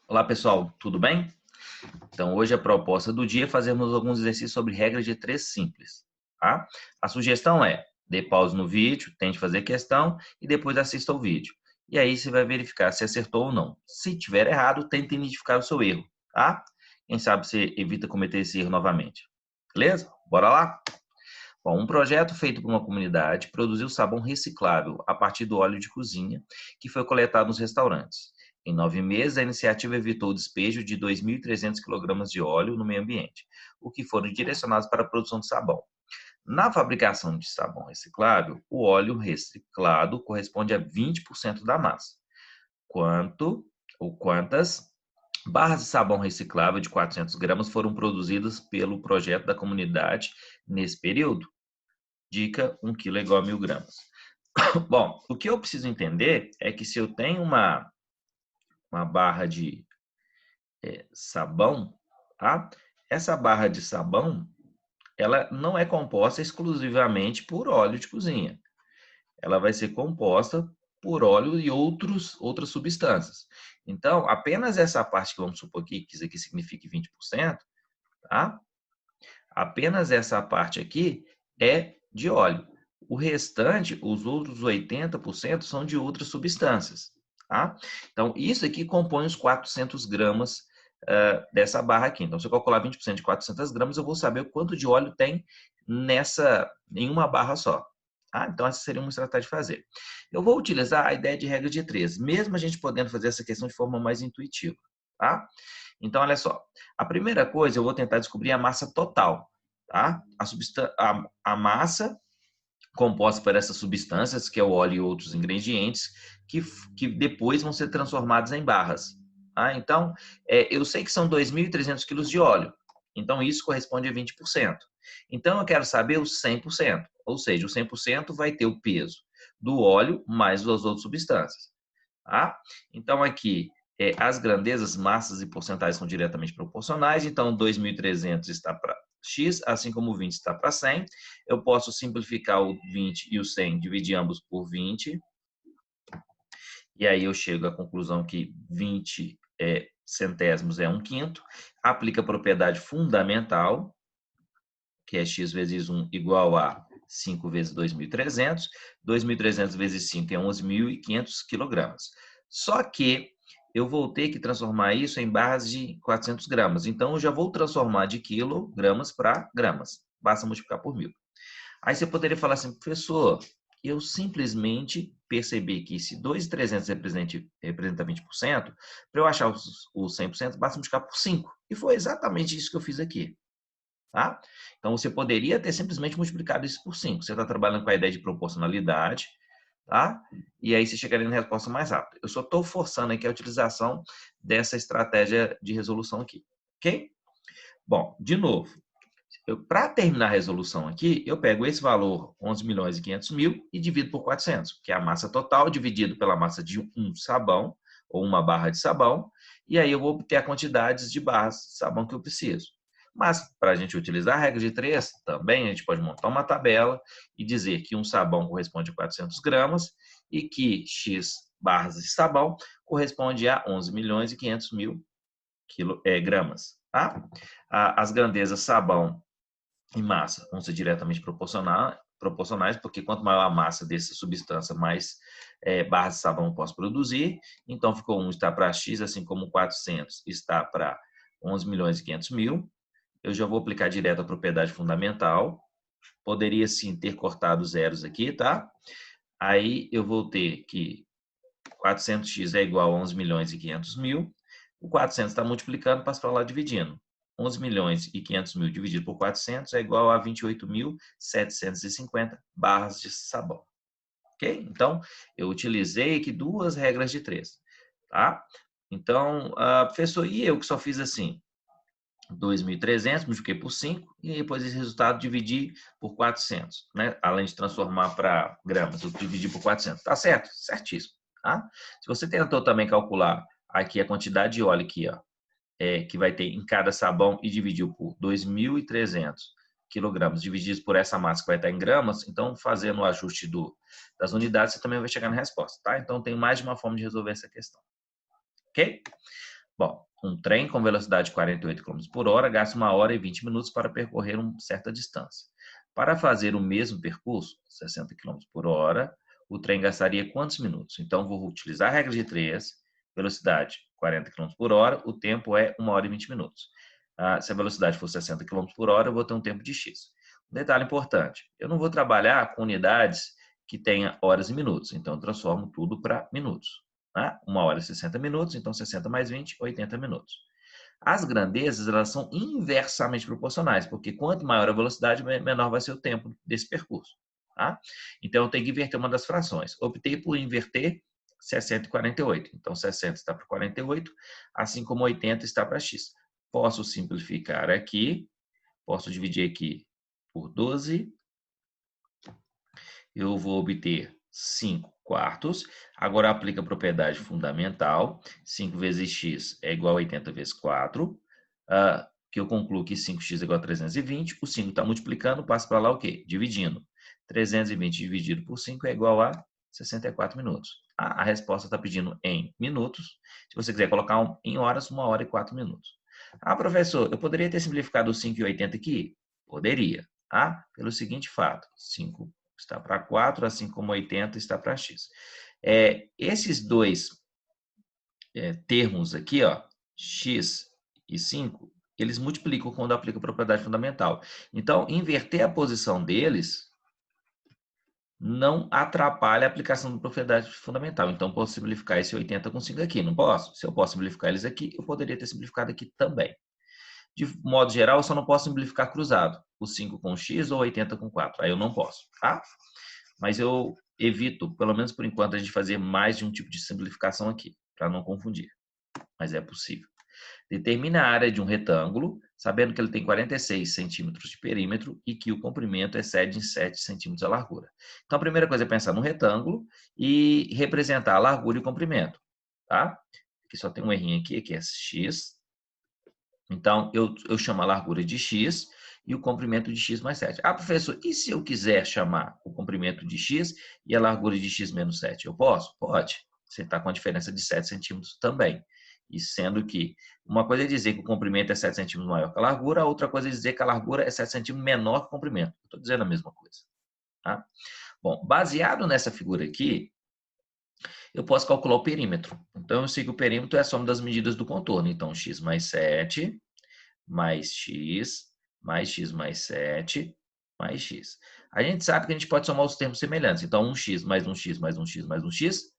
Olá pessoal, tudo bem? Então hoje a proposta do dia é fazermos alguns exercícios sobre regras de 3 simples, tá? A sugestão é, dê pausa no vídeo, tente fazer questão e depois assista ao vídeo. E aí você vai verificar se acertou ou não. Se tiver errado, tente identificar o seu erro, tá? Quem sabe você evita cometer esse erro novamente. Beleza? Bora lá? Bom, um projeto feito por uma comunidade produziu sabão reciclável a partir do óleo de cozinha que foi coletado nos restaurantes. Em 9 meses, a iniciativa evitou o despejo de 2.300 kg de óleo no meio ambiente, o que foram direcionados para a produção de sabão. Na fabricação de sabão reciclável, o óleo reciclado corresponde a 20% da massa. Quanto ou quantas barras de sabão reciclável de 400 gramas foram produzidas pelo projeto da comunidade nesse período? Dica: 1 quilo é igual a 1.000 gramas. Bom, o que eu preciso entender é que se eu tenho uma barra de sabão, tá? Essa barra de sabão, ela não é composta exclusivamente por óleo de cozinha. Ela vai ser composta por óleo e outras substâncias. Então, apenas essa parte que vamos supor que isso aqui signifique 20%, tá? Apenas essa parte aqui é de óleo. O restante, os outros 80% são de outras substâncias, tá? Então, isso aqui compõe os 400 gramas dessa barra aqui. Então, se eu calcular 20% de 400 gramas, eu vou saber o quanto de óleo tem em uma barra só. Tá? Então, essa seria uma estratégia de fazer. Eu vou utilizar a ideia de regra de 3, mesmo a gente podendo fazer essa questão de forma mais intuitiva. Tá? Então, olha só. A primeira coisa, eu vou tentar descobrir a massa total. Tá? A massa composta por essas substâncias, que é o óleo e outros ingredientes, que depois vão ser transformados em barras. Tá? Então, eu sei que são 2.300 quilos de óleo. Então, isso corresponde a 20%. Então, eu quero saber os 100%. Ou seja, o 100% vai ter o peso do óleo mais as outras substâncias. Tá? Então, aqui, as grandezas, massas e porcentagens são diretamente proporcionais. Então, 2.300 está para x, assim como o 20 está para 100. Eu posso simplificar o 20 e o 100, dividir ambos por 20. E aí eu chego à conclusão que 20 centésimos é 1/5. Aplica a propriedade fundamental, que é x vezes 1 igual a 5 vezes 2.300. 2.300 vezes 5 é 11.500 quilogramas. Só que eu vou ter que transformar isso em barras de 400 gramas. Então, eu já vou transformar de quilogramas para gramas. Basta multiplicar por 1.000. Aí você poderia falar assim, professor, eu simplesmente percebi que se 2.300 representa 20%, para eu achar os 100%, basta multiplicar por 5. E foi exatamente isso que eu fiz aqui. Tá? Então, você poderia ter simplesmente multiplicado isso por 5. Você está trabalhando com a ideia de proporcionalidade, tá? E aí você chegaria na resposta mais rápida. Eu só estou forçando aqui a utilização dessa estratégia de resolução aqui, ok? Bom, de novo, para terminar a resolução aqui, eu pego esse valor, 11.500.000, e divido por 400, que é a massa total dividido pela massa de um sabão, ou uma barra de sabão, e aí eu vou obter a quantidade de barras de sabão que eu preciso. Mas, para a gente utilizar a regra de 3, também a gente pode montar uma tabela e dizer que um sabão corresponde a 400 gramas e que X barras de sabão corresponde a 11.500.000 gramas. Tá? As grandezas sabão e massa vão ser diretamente proporcionais, porque quanto maior a massa dessa substância, mais barras de sabão eu posso produzir. Então, ficou 1 está para X, assim como 400 está para 11.500.000. Eu já vou aplicar direto a propriedade fundamental. Poderia, sim, ter cortado zeros aqui, tá? Aí, eu vou ter que 400x é igual a 11.500.000. O 400 está multiplicando, passa para lá dividindo. 11.500.000 dividido por 400 é igual a 28.750 barras de sabão. Ok? Então, eu utilizei aqui duas regras de 3. Tá? Então, professor, e eu que só fiz assim? 2.300, multipliquei por 5 e depois esse resultado dividi por 400, né? Além de transformar para gramas, eu dividi por 400. Tá certo? Certíssimo. Tá? Se você tentou também calcular aqui a quantidade de óleo aqui, ó, que vai ter em cada sabão e dividiu por 2.300 quilogramas divididos por essa massa que vai estar em gramas, então fazendo o ajuste das unidades, você também vai chegar na resposta, tá? Então tem mais de uma forma de resolver essa questão, ok? Bom, um trem com velocidade de 48 km por hora gasta 1 hora e 20 minutos para percorrer uma certa distância. Para fazer o mesmo percurso, 60 km por hora, o trem gastaria quantos minutos? Então, vou utilizar a regra de 3, velocidade 40 km por hora, o tempo é 1 hora e 20 minutos. Se a velocidade for 60 km por hora, eu vou ter um tempo de x. Um detalhe importante, eu não vou trabalhar com unidades que tenha horas e minutos, então eu transformo tudo para minutos. 1 hora e 60 minutos, então 60 mais 20, 80 minutos. As grandezas, elas são inversamente proporcionais, porque quanto maior a velocidade, menor vai ser o tempo desse percurso. Tá? Então, eu tenho que inverter uma das frações. Optei por inverter 60 e 48. Então, 60 está para 48, assim como 80 está para x. Posso simplificar aqui, posso dividir aqui por 12. Eu vou obter 5 quartos. Agora aplica a propriedade fundamental. 5 vezes x é igual a 80 vezes 4. Que eu concluo que 5x é igual a 320. O 5 está multiplicando, passa para lá o quê? Dividindo. 320 dividido por 5 é igual a 64 minutos. A resposta está pedindo em minutos. Se você quiser colocar em horas, 1 hora e 4 minutos. Professor, eu poderia ter simplificado o 5 e 80 aqui? Poderia. Pelo seguinte fato. 5 está para 4, assim como 80 está para x. Esses dois termos aqui, ó, x e 5, eles multiplicam quando aplica a propriedade fundamental. Então, inverter a posição deles não atrapalha a aplicação da propriedade fundamental. Então, posso simplificar esse 80 com 5 aqui, não posso? Se eu posso simplificar eles aqui, eu poderia ter simplificado aqui também. De modo geral, eu só não posso simplificar cruzado. O 5 com x ou 80 com 4. Aí eu não posso, tá? Mas eu evito, pelo menos por enquanto, a gente fazer mais de um tipo de simplificação aqui, para não confundir. Mas é possível. Determine a área de um retângulo, sabendo que ele tem 46 centímetros de perímetro e que o comprimento excede em 7 centímetros a largura. Então, a primeira coisa é pensar no retângulo e representar a largura e o comprimento. Tá? Aqui só tem um errinho aqui, que é x. Então, eu chamo a largura de x e o comprimento de x mais 7. Professor, e se eu quiser chamar o comprimento de x e a largura de x menos 7? Eu posso? Pode. Você está com a diferença de 7 centímetros também. E sendo que uma coisa é dizer que o comprimento é 7 centímetros maior que a largura, a outra coisa é dizer que a largura é 7 centímetros menor que o comprimento. Estou dizendo a mesma coisa. Tá? Bom, baseado nessa figura aqui, eu posso calcular o perímetro. Então, eu sei que o perímetro é a soma das medidas do contorno. Então, x mais 7 mais x mais 7 mais x. A gente sabe que a gente pode somar os termos semelhantes. Então, 1x mais 1x mais 1x mais 1x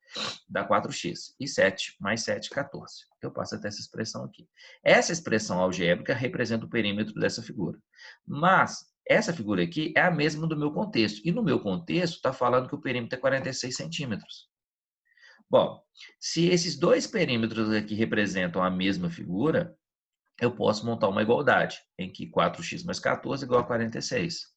dá 4x. E 7 mais 7, 14. Eu passo até essa expressão aqui. Essa expressão algébrica representa o perímetro dessa figura. Mas essa figura aqui é a mesma do meu contexto. E no meu contexto está falando que o perímetro é 46 centímetros. Bom, se esses dois perímetros aqui representam a mesma figura, eu posso montar uma igualdade, em que 4x mais 14 é igual a 46.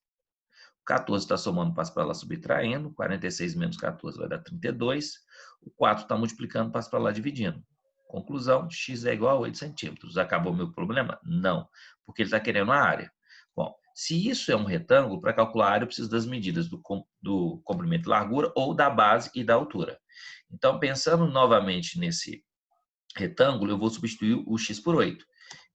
14 está somando, passa para lá subtraindo, 46 menos 14 vai dar 32. O 4 está multiplicando, passa para lá dividindo. Conclusão, x é igual a 8 centímetros. Acabou o meu problema? Não, porque ele está querendo a área. Bom, se isso é um retângulo, para calcular a área eu preciso das medidas do comprimento e largura ou da base e da altura. Então, pensando novamente nesse retângulo, eu vou substituir o x por 8.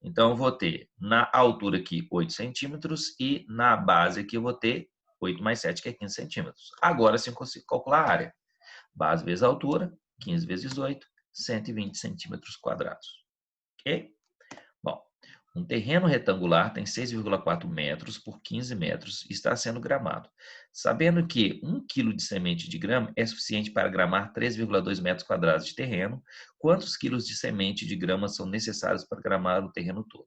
Então, eu vou ter na altura aqui 8 centímetros e na base aqui eu vou ter 8 mais 7, que é 15 centímetros. Agora sim eu consigo calcular a área. Base vezes altura, 15 vezes 8, 120 centímetros quadrados. Ok? Bom, um terreno retangular tem 6,4 metros por 15 metros e está sendo gramado. Sabendo que 1 kg de semente de grama é suficiente para gramar 3,2 metros quadrados de terreno, quantos quilos de semente de grama são necessários para gramar o terreno todo?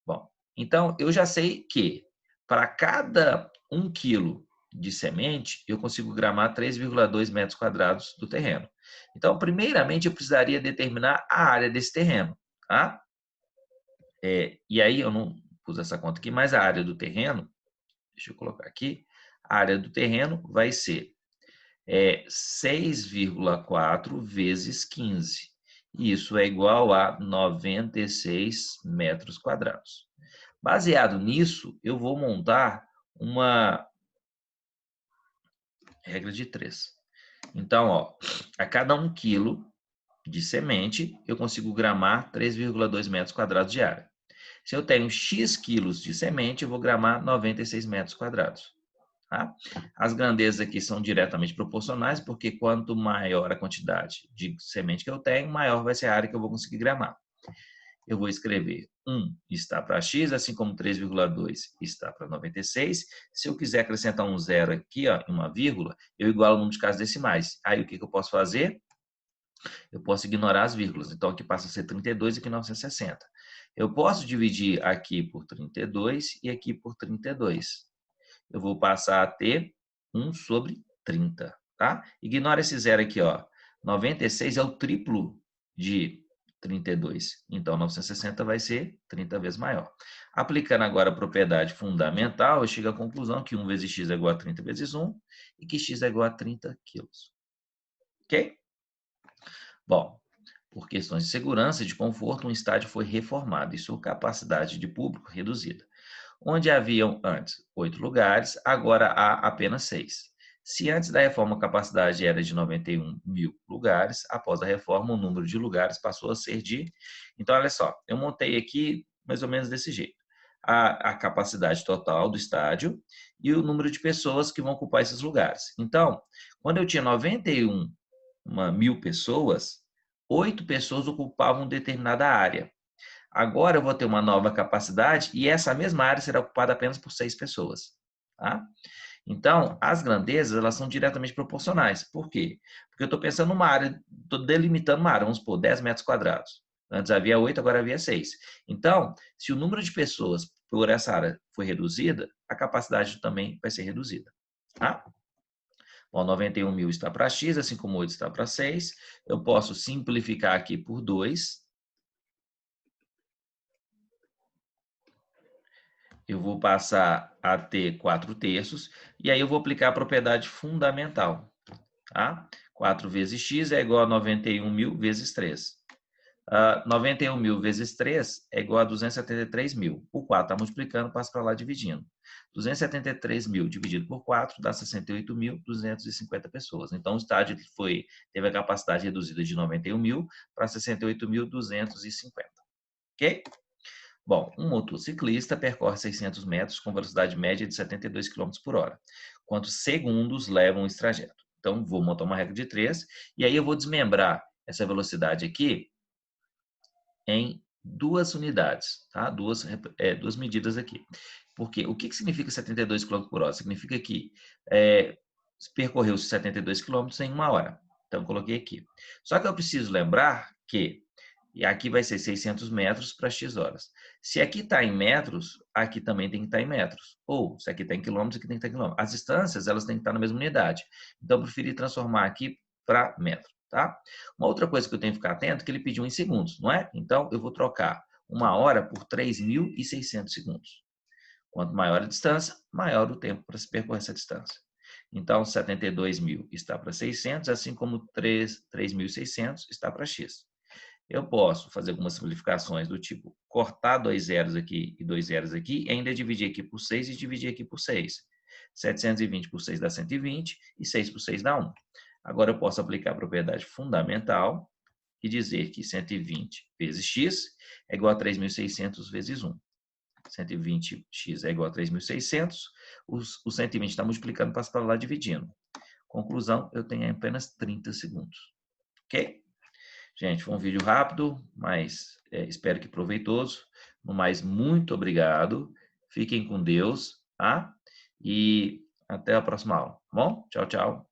Bom, então eu já sei que para cada 1 quilo de semente, eu consigo gramar 3,2 metros quadrados do terreno. Então, primeiramente, eu precisaria determinar a área desse terreno. Tá? E aí eu não pus essa conta aqui, mas a área do terreno, deixa eu colocar aqui, a área do terreno vai ser 6,4 vezes 15. Isso é igual a 96 metros quadrados. Baseado nisso, eu vou montar uma regra de 3. Então, a cada 1 quilo de semente, eu consigo gramar 3,2 metros quadrados de área. Se eu tenho X quilos de semente, eu vou gramar 96 metros quadrados. Tá? As grandezas aqui são diretamente proporcionais, porque quanto maior a quantidade de semente que eu tenho, maior vai ser a área que eu vou conseguir gramar. Eu vou escrever 1 está para x, assim como 3,2 está para 96. Se eu quiser acrescentar um zero aqui, ó, uma vírgula, eu igualo o número de casas decimais. Aí o que eu posso fazer? Eu posso ignorar as vírgulas. Então aqui passa a ser 32 e aqui 960. Eu posso dividir aqui por 32 e aqui por 32. Eu vou passar a ter 1 sobre 30, tá? Ignora esse zero aqui, ó. 96 é o triplo de 32. Então, 960 vai ser 30 vezes maior. Aplicando agora a propriedade fundamental, eu chego à conclusão que 1 vezes x é igual a 30 vezes 1 e que x é igual a 30 quilos. Ok? Bom, por questões de segurança e de conforto, um estádio foi reformado e sua capacidade de público reduzida. Onde haviam antes 8 lugares, agora há apenas 6. Se antes da reforma a capacidade era de 91 mil lugares, após a reforma o número de lugares passou a ser de... Então, olha só, eu montei aqui mais ou menos desse jeito. A capacidade total do estádio e o número de pessoas que vão ocupar esses lugares. Então, quando eu tinha 91 mil pessoas, 8 pessoas ocupavam determinada área. Agora eu vou ter uma nova capacidade e essa mesma área será ocupada apenas por 6 pessoas. Tá? Então, as grandezas elas são diretamente proporcionais. Por quê? Porque eu estou pensando numa área, estou delimitando uma área, vamos supor, 10 metros quadrados. Antes havia 8, agora havia 6. Então, se o número de pessoas por essa área foi reduzida, a capacidade também vai ser reduzida. Tá? Bom, 91 mil está para x, assim como 8 está para 6. Eu posso simplificar aqui por 2. Eu vou passar a ter 4/3, e aí eu vou aplicar a propriedade fundamental. Tá? 4 vezes x é igual a 91 mil vezes 3. 91 mil vezes 3 é igual a 273 mil. O 4 está multiplicando, passa para lá dividindo. 273 mil dividido por 4 dá 68.250 pessoas. Então, o estádio teve a capacidade reduzida de 91 mil para 68.250. Ok? Bom, um motociclista percorre 600 metros com velocidade média de 72 km por hora. Quantos segundos levam esse trajeto? Então, vou montar uma regra de 3 e aí eu vou desmembrar essa velocidade aqui em 2 unidades, tá? Duas medidas aqui. Porque o que significa 72 km por hora? Significa que percorreu 72 km em 1 hora. Então, coloquei aqui. Só que eu preciso lembrar que e aqui vai ser 600 metros para x horas. Se aqui está em metros, aqui também tem que estar em metros. Ou, se aqui está em quilômetros, aqui tem que estar em quilômetros. As distâncias, elas têm que estar na mesma unidade. Então, eu preferi transformar aqui para metro, tá? Uma outra coisa que eu tenho que ficar atento é que ele pediu em segundos, não é? Então, eu vou trocar 1 hora por 3.600 segundos. Quanto maior a distância, maior o tempo para se percorrer essa distância. Então, 72 mil está para 600, assim como 3.600 está para x. Eu posso fazer algumas simplificações do tipo cortar 2 zeros aqui e 2 zeros aqui, e ainda dividir aqui por 6 e dividir aqui por 6. 720 por 6 dá 120 e 6 por 6 dá 1. Agora eu posso aplicar a propriedade fundamental e dizer que 120 vezes x é igual a 3.600 vezes 1. 120x é igual a 3.600, o 120 está multiplicando, passa para lá dividindo. Conclusão, eu tenho apenas 30 segundos. Ok? Gente, foi um vídeo rápido, mas espero que proveitoso. No mais, muito obrigado. Fiquem com Deus, tá? E até a próxima aula. Tá bom? Tchau, tchau.